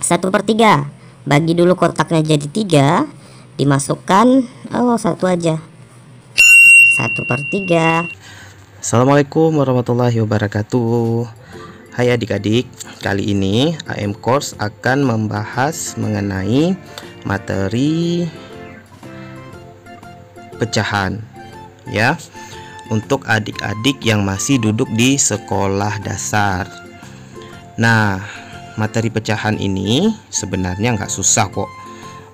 1/3. Bagi dulu kotaknya jadi 3, dimasukkan satu aja. 1/3. Assalamualaikum warahmatullahi wabarakatuh. Hai adik-adik, kali ini AM Course akan membahas mengenai materi pecahan ya, untuk adik-adik yang masih duduk di sekolah dasar. Nah, materi pecahan ini sebenarnya nggak susah kok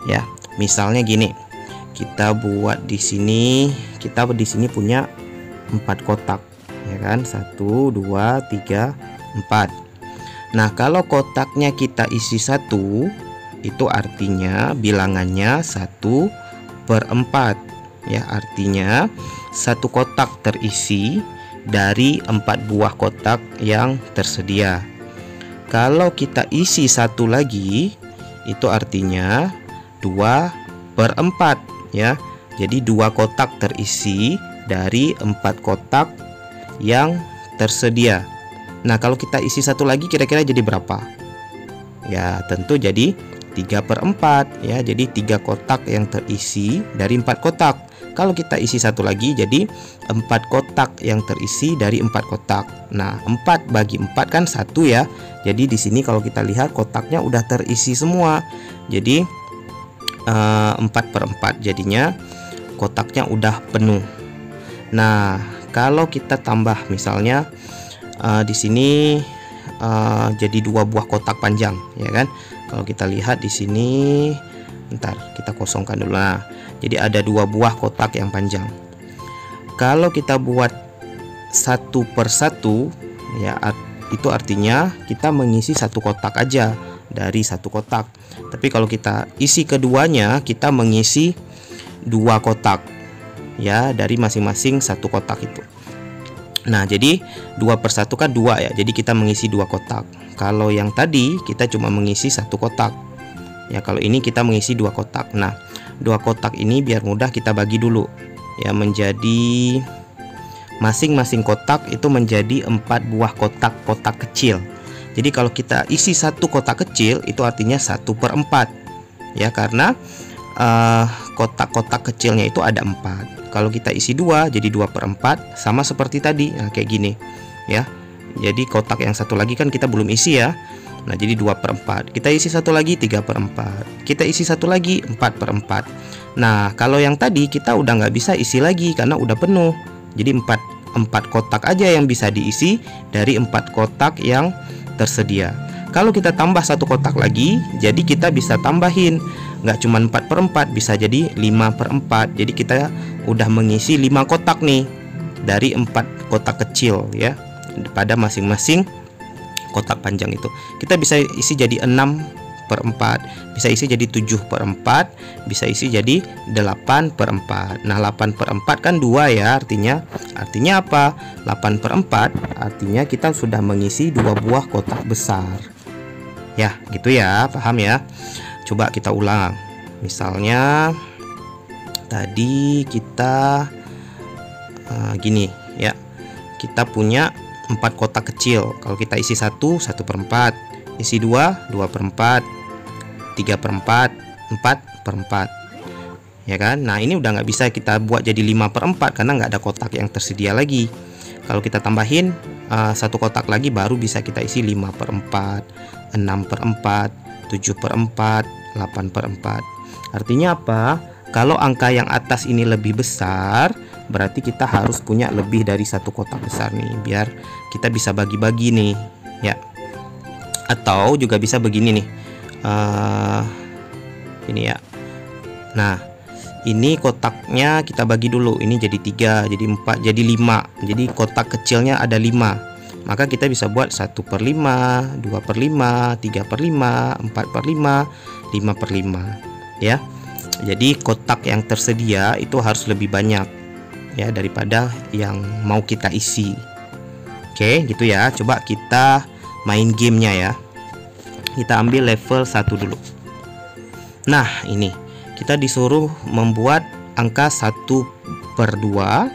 ya. Misalnya gini, kita buat di sini, kita di sini punya 4 kotak ya kan, 1 2 3 4. Nah, kalau kotaknya kita isi 1, itu artinya bilangannya 1/4 ya, artinya satu kotak terisi dari 4 buah kotak yang tersedia. Kalau kita isi 1 lagi, itu artinya 2/4 ya. Jadi 2 kotak terisi dari 4 kotak yang tersedia. Nah, kalau kita isi 1 lagi kira-kira jadi berapa? Ya, tentu jadi 3/4 ya. Jadi 3 kotak yang terisi dari 4 kotak. Kalau kita isi 1 lagi jadi 4 kotak yang terisi dari 4 kotak. Nah, 4 bagi 4 kan 1 ya. Jadi di sini kalau kita lihat kotaknya udah terisi semua. Jadi 4/4 jadinya kotaknya udah penuh. Nah, kalau kita tambah misalnya di sini jadi 2 buah kotak panjang ya kan. Kalau kita lihat di sini, bentar kita kosongkan dulu. Nah, jadi ada 2 buah kotak yang panjang. Kalau kita buat 1/1 ya, itu artinya kita mengisi 1 kotak aja dari 1 kotak. Tapi kalau kita isi keduanya, kita mengisi 2 kotak ya, dari masing-masing 1 kotak itu. Nah, jadi 2/1 kan 2 ya. Jadi kita mengisi 2 kotak. Kalau yang tadi kita cuma mengisi 1 kotak. Ya, kalau ini kita mengisi 2 kotak. Nah, 2 kotak ini biar mudah kita bagi dulu. Ya, menjadi masing-masing kotak itu menjadi 4 buah kotak-kotak kecil. Jadi kalau kita isi 1 kotak kecil itu artinya 1/4. Ya, karena kotak-kotak kecilnya itu ada 4. Kalau kita isi 2 jadi 2/4, sama seperti tadi. Nah, kayak gini ya. Jadi kotak yang satu lagi kan kita belum isi ya. Nah, jadi 2/4. Kita isi 1 lagi 3/4. Kita isi 1 lagi 4/4. Nah, kalau yang tadi kita udah nggak bisa isi lagi karena udah penuh. Jadi 4 kotak aja yang bisa diisi dari 4 kotak yang tersedia. Kalau kita tambah 1 kotak lagi, jadi kita bisa tambahin, nggak cuma 4/4, bisa jadi 5/4. Jadi kita udah mengisi 5 kotak nih dari 4 kotak kecil ya, pada masing-masing kotak panjang itu. Kita bisa isi jadi 6/4, bisa isi jadi 7/4, bisa isi jadi 8/4. Nah, 8/4 kan 2 ya, artinya apa? 8/4 artinya kita sudah mengisi 2 buah kotak besar. Ya, gitu ya, paham ya? Coba kita ulang. Misalnya tadi kita gini ya. Kita punya 4 kotak kecil. Kalau kita isi 1, 1/4, isi 2, 2/4, 3/4, 4/4 ya kan. Nah, ini udah nggak bisa kita buat jadi 5/4 karena nggak ada kotak yang tersedia lagi. Kalau kita tambahin 1 kotak lagi baru bisa kita isi 5/4, 6/4, 7/4, 8/4. Artinya apa? Kalau angka yang atas ini lebih besar, berarti kita harus punya lebih dari 1 kotak besar nih, biar kita bisa bagi-bagi nih ya. Atau juga bisa begini nih, ini ya. Nah, ini kotaknya kita bagi dulu. Ini jadi 3, jadi 4, jadi 5. Jadi kotak kecilnya ada 5. Maka kita bisa buat 1/5, 2/5, 3/5, 4/5, 5/5 ya. Jadi kotak yang tersedia itu harus lebih banyak ya daripada yang mau kita isi. Oke, gitu ya. Coba kita main gamenya ya. Kita ambil level 1 dulu. Nah, ini kita disuruh membuat angka 1/2,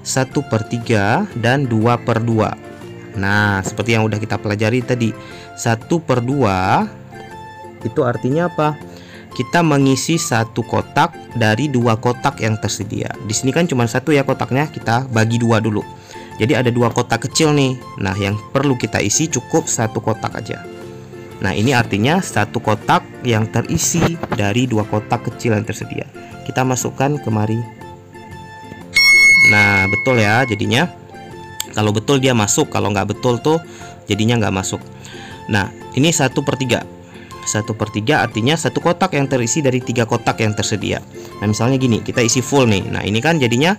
1/3, dan 2/2. Nah, seperti yang udah kita pelajari tadi, 1/2 itu artinya apa? Kita mengisi satu kotak dari dua kotak yang tersedia. Di sini kan cuma satu ya kotaknya, kita bagi dua dulu. Jadi ada dua kotak kecil nih. Nah, yang perlu kita isi cukup satu kotak aja. Nah, ini artinya satu kotak yang terisi dari dua kotak kecil yang tersedia. Kita masukkan kemari. Nah, betul ya jadinya. Kalau betul dia masuk, kalau nggak betul tuh jadinya nggak masuk. Nah, ini 1/3. 1/3 artinya satu kotak yang terisi dari tiga kotak yang tersedia. Nah, misalnya gini, kita isi full nih. Nah, ini kan jadinya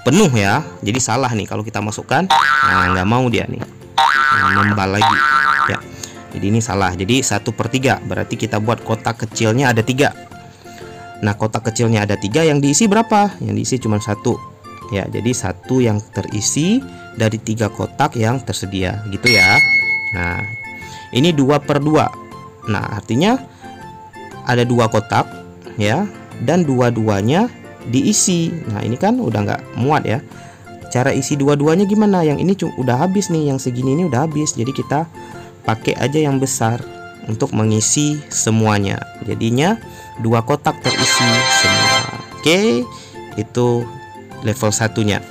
penuh ya. Jadi salah nih kalau kita masukkan. Nah, nggak mau dia nih. Nah, nambah lagi. Ya. Jadi ini salah. Jadi 1/3 berarti kita buat kotak kecilnya ada 3. Nah, kotak kecilnya ada 3, yang diisi berapa? Yang diisi cuma 1. Ya, jadi 1 yang terisi dari 3 kotak yang tersedia gitu ya. Nah, ini 2/2. Nah, artinya ada 2 kotak ya, dan dua-duanya diisi. Nah, ini kan udah nggak muat ya. Cara isi dua-duanya gimana? Yang ini udah habis nih, yang segini ini udah habis. Jadi kita pakai aja yang besar untuk mengisi semuanya. Jadinya 2 kotak terisi semua. Oke, itu level satunya.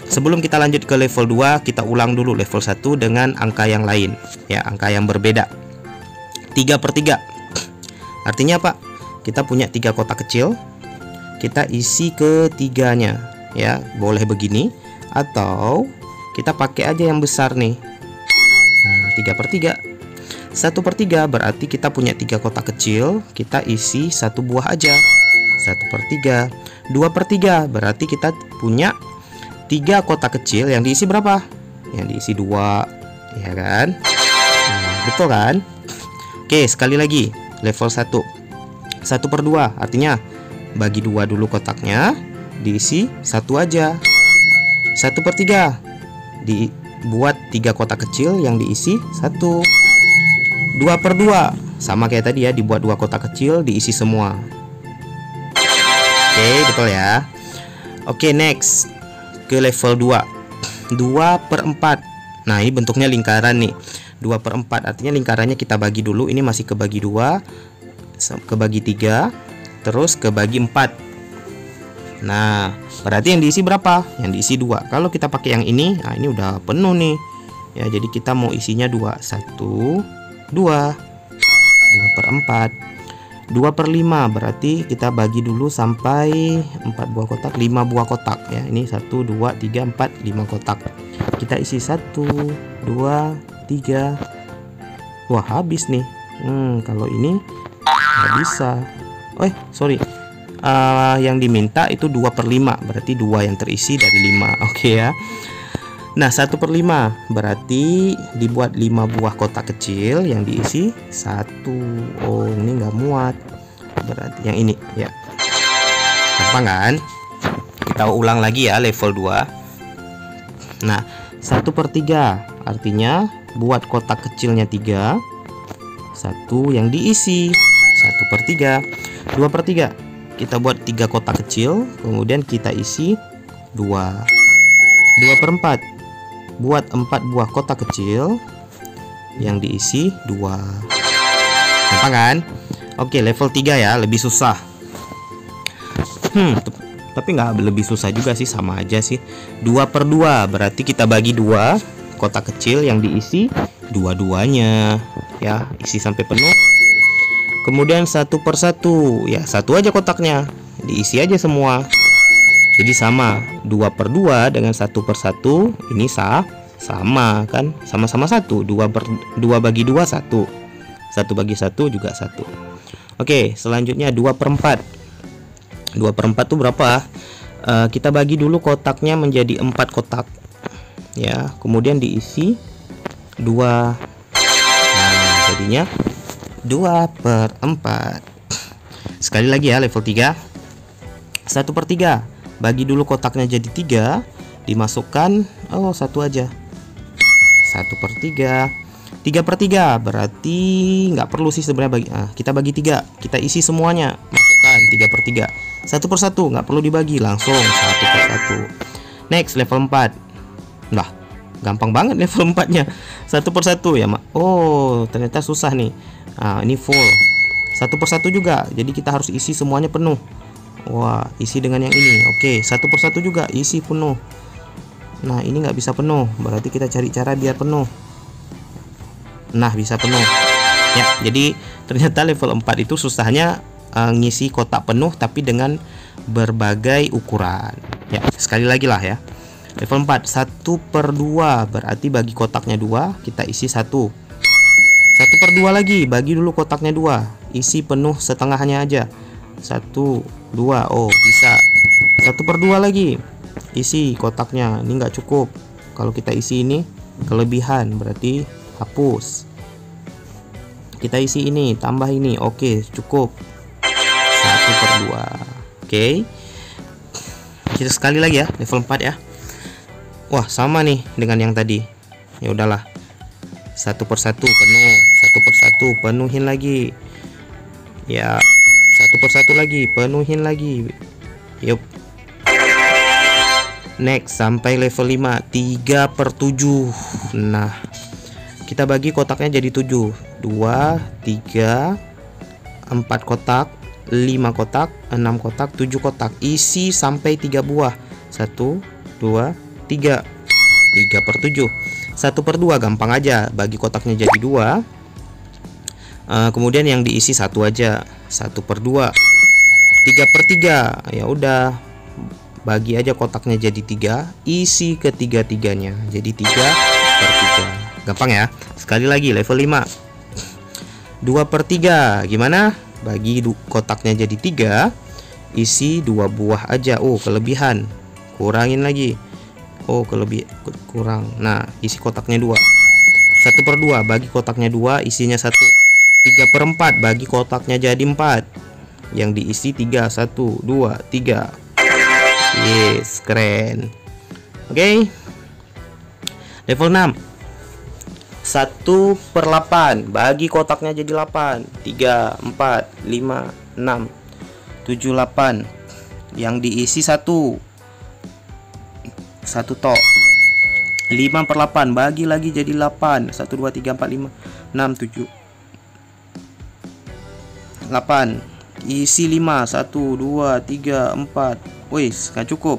Sebelum kita lanjut ke level 2, kita ulang dulu level 1 dengan angka yang lain ya, angka yang berbeda. 3/3 artinya apa? Kita punya 3 kotak kecil, kita isi ketiganya ya. Boleh begini atau kita pakai aja yang besar nih. Nah, 3/3. 1/3 berarti kita punya 3 kotak kecil, kita isi 1 buah aja. 1/3. 2/3 berarti kita punya 3 kotak kecil, yang diisi berapa? Yang diisi 2 ya kan? Nah, betul kan? Oke, sekali lagi level 1. 1/2 artinya bagi 2 dulu kotaknya, diisi 1 aja. 1/3 dibuat 3 kotak kecil, yang diisi 1. 2/2 sama kayak tadi ya, dibuat 2 kotak kecil, diisi semua. Oke, betul ya. Oke, next ke level 2. 2/4. Nah, ini bentuknya lingkaran nih. 2/4 artinya lingkarannya kita bagi dulu. Ini masih kebagi 2, kebagi 3, terus kebagi 4. Nah, berarti yang diisi berapa? Yang diisi 2. Kalau kita pakai yang ini, nah ini udah penuh nih. Ya, jadi kita mau isinya 2. 1, 2. 2/4. 2/5 berarti kita bagi dulu sampai 4 buah kotak, 5 buah kotak ya. Ini 1, 2, 3, 4, 5 kotak. Kita isi 1, 2, 3. Wah, habis nih. Kalau ini nggak bisa. Sorry. Yang diminta itu 2/5, berarti 2 yang terisi dari 5. Oke ya. Nah, 1/5 berarti dibuat 5 buah kotak kecil, yang diisi 1. Oh, ini nggak muat. Berarti yang ini ya. Gampang kan? Kita ulang lagi ya level 2. Nah, 1/3 artinya buat kotak kecilnya 3, 1 yang diisi 1/3. 2/3 kita buat 3 kotak kecil, kemudian kita isi 2. 2/4 buat 4 buah kotak kecil, yang diisi 2. Gampang kan? Oke, level 3 ya, lebih susah. Tapi nggak lebih susah juga sih, sama aja sih. 2/2 berarti kita bagi 2 kotak kecil, yang diisi dua-duanya ya, isi sampai penuh. Kemudian 1/1 ya, 1 aja kotaknya, diisi aja semua. Jadi sama, 2/2 dengan 1/1 ini sama kan, sama-sama 1. 2 bagi 2 1. 1 bagi 1 juga 1. Oke, selanjutnya 2/4. 2/4 tuh berapa? Kita bagi dulu kotaknya menjadi 4 kotak ya, kemudian diisi 2. Nah, jadinya 2/4. Sekali lagi ya, level 3. 1/3 bagi dulu kotaknya jadi 3, dimasukkan 1 aja. 1/3. 3/3 berarti nggak perlu sih sebenarnya kita bagi 3, kita isi semuanya, masukkan 3/3. 1/1 nggak perlu dibagi, langsung 1/1. Next level 4. Nah, gampang banget level 4 nya. 1/1 ya, Mak. Oh, ternyata susah nih. Nah, ini full. Satu persatu juga, jadi kita harus isi semuanya penuh. Wah, isi dengan yang ini. Oke, satu persatu juga isi penuh. Nah, ini nggak bisa penuh, berarti kita cari cara biar penuh. Nah, bisa penuh ya. Jadi ternyata level 4 itu susahnya ngisi kotak penuh tapi dengan berbagai ukuran ya. Sekali lagi lah ya, level 4 1/2 berarti bagi kotaknya 2 kita isi 1/2 lagi, bagi dulu kotaknya 2, isi penuh setengahnya aja. 1/2. Oh, bisa. 1/2 lagi, isi kotaknya. Ini nggak cukup, kalau kita isi ini kelebihan, berarti hapus. Kita isi ini, tambah ini. Oke, cukup. 1/2. Oke. Kita sekali lagi ya, level 4 ya. Wah, sama nih dengan yang tadi. Ya udahlah. Satu persatu penuh, satu persatu penuhin lagi. Ya, satu persatu lagi, penuhin lagi. Yup. Next, sampai level 5, 3/7. Nah, kita bagi kotaknya jadi 7. 2, 3, 4 kotak, 5 kotak, 6 kotak, 7 kotak. Isi sampai 3 buah. 1, 2, 3. 3/7. 1/2 gampang aja, bagi kotaknya jadi 2. Kemudian yang diisi 1 aja. 1/2. 3/3. Ya udah, bagi aja kotaknya jadi 3, isi ketiga-tiganya jadi 3/3. Gampang ya. Sekali lagi level 5. 2/3 gimana? Bagi kotaknya jadi 3, isi 2 buah aja. Oh, kelebihan. Kurangin lagi. Oh, kurang. Nah, isi kotaknya 2. 1/2 bagi kotaknya 2, isinya 1. 3/4 bagi kotaknya jadi 4, yang diisi 3. 1, 2, 3. Yes, keren. Oke. Level 6. 1/8 bagi kotaknya jadi 8. 3, 4, 5, 6, 7, 8, yang diisi 1 tok. 5/8 bagi lagi jadi 8. 1, 2, 3, 4, 5, 6, 7, 8. Isi 5. 1, 2, 3, 4. Wis, gak cukup.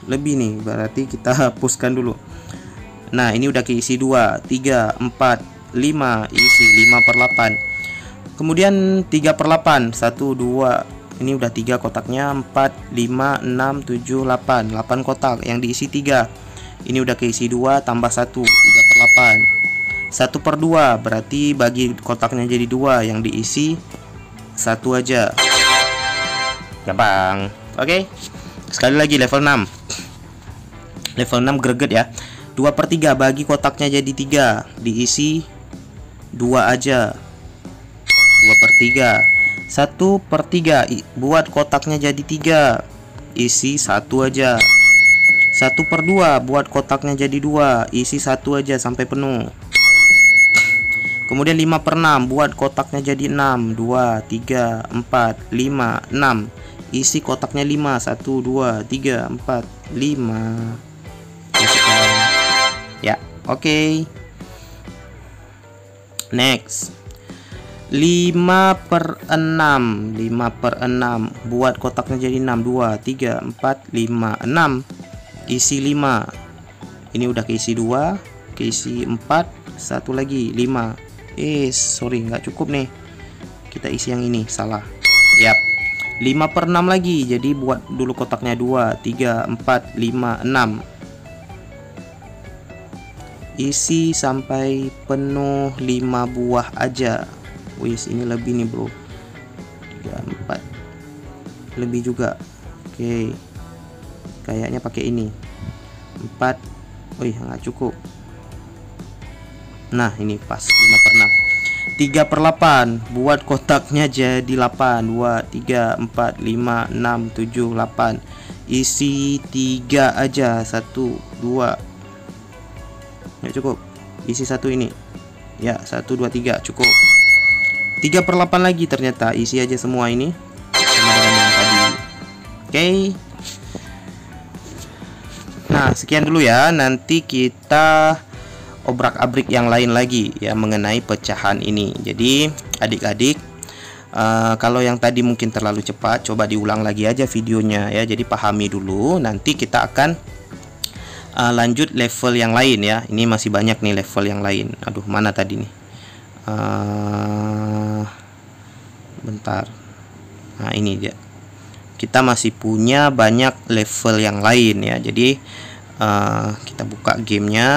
Lebih nih, berarti kita hapuskan dulu. Nah, ini udah keisi 2, 3, 4, 5. Isi 5/8. Kemudian 3/8. 1, 2. Ini udah 3 kotaknya. 4, 5, 6, 7, 8. 8 kotak, yang diisi 3. Ini udah keisi 2 tambah 1. 3/8. 1/2 berarti bagi kotaknya jadi 2, yang diisi 1 aja. Gampang. Oke. Sekali lagi level 6. Level 6 greget ya. 2/3 bagi kotaknya jadi 3, diisi 2 aja. 2/3. 1/3 buat kotaknya jadi 3, isi 1 aja. 1/2 buat kotaknya jadi 2, isi 1 aja sampai penuh. Kemudian 5/6 buat kotaknya jadi 6. 2, 3, 4, 5, 6. Isi kotaknya 5. 1, 2, 3, 4, 5. Ya, oke. Next. 5/6. 5/6 buat kotaknya jadi 6. 2, 3, 4, 5, 6. Isi 5. Ini udah keisi 2, keisi 4, 1 lagi 5. Sorry, nggak cukup nih. Kita isi yang ini, salah. Yap. 5/6 lagi. Jadi buat dulu kotaknya 2, 3, 4, 5, 6. Isi sampai penuh 5 buah aja. Wis, ini lebih nih, bro. 3, 4. Lebih juga. Oke. Kayaknya pakai ini. 4. Wih, nggak cukup. Nah, ini pas 5/6. 3/8 buat kotaknya jadi 8. 2, 3, 4, 5, 6, 7, 8. Isi 3 aja. 1, 2. Nggak cukup. Isi 1 ini. Ya, 1, 2, 3 cukup. 3/8 lagi ternyata. Isi aja semua ini sama dengan yang tadi. Oke. Nah, sekian dulu ya. Nanti kita obrak-abrik yang lain lagi ya mengenai pecahan ini. Jadi adik-adik, kalau yang tadi mungkin terlalu cepat, coba diulang lagi aja videonya ya. Jadi pahami dulu, nanti kita akan lanjut level yang lain ya. Ini masih banyak nih level yang lain. Aduh, mana tadi nih? Bentar. Nah, ini dia. Kita masih punya banyak level yang lain ya. Jadi kita buka gamenya.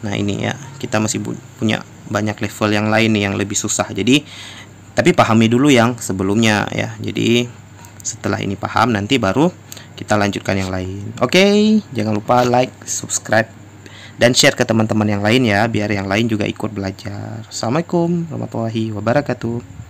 Nah, ini ya, kita masih punya banyak level yang lain nih yang lebih susah. Jadi tapi pahami dulu yang sebelumnya ya. Jadi setelah ini paham, nanti baru kita lanjutkan yang lain. Oke, jangan lupa like, subscribe, dan share ke teman-teman yang lain ya, biar yang lain juga ikut belajar. Assalamualaikum warahmatullahi wabarakatuh.